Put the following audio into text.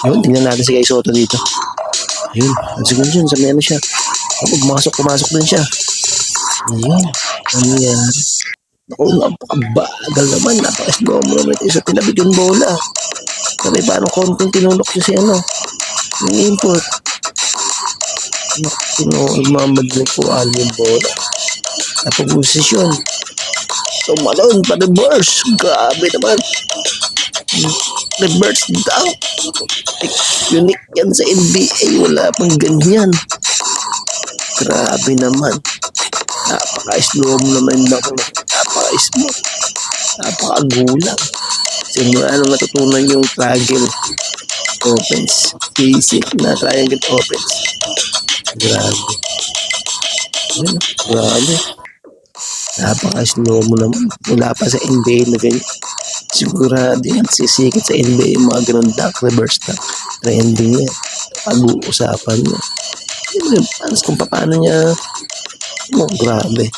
Yun, tingnan natin si Kai Soto dito. Ayun, ang siguro dyan, sa may ano siya. Pumasok din siya. Ayun, ano yan? Naku, napakabagal naman, napaka-slow mo naman ito sa tinabig yung bola. Sabi, paano konting tinulok siya si ano, yung import. Mamadali po yung bola. Napaposisyon. Tumalon pa reverse. Grabe naman. Reverse dunk. Unique yan sa NBA. Wala pang ganyan. Grabe naman. Napaka-slow mo naman lang. Napaka-smooth. Napaka-gulang. Simula nung natutunan yung triangle offense. Basic na triangle offense. Grabe. Grabe. Napaka-slow mo naman. Wala pa sa NBA na ganyan. Sigurado yan. Sisikit sa NBA yung mga ganun dunk, reverse dunk. Trending yan. Pag-uusapan niya. Paano kung paano niya. Grabe.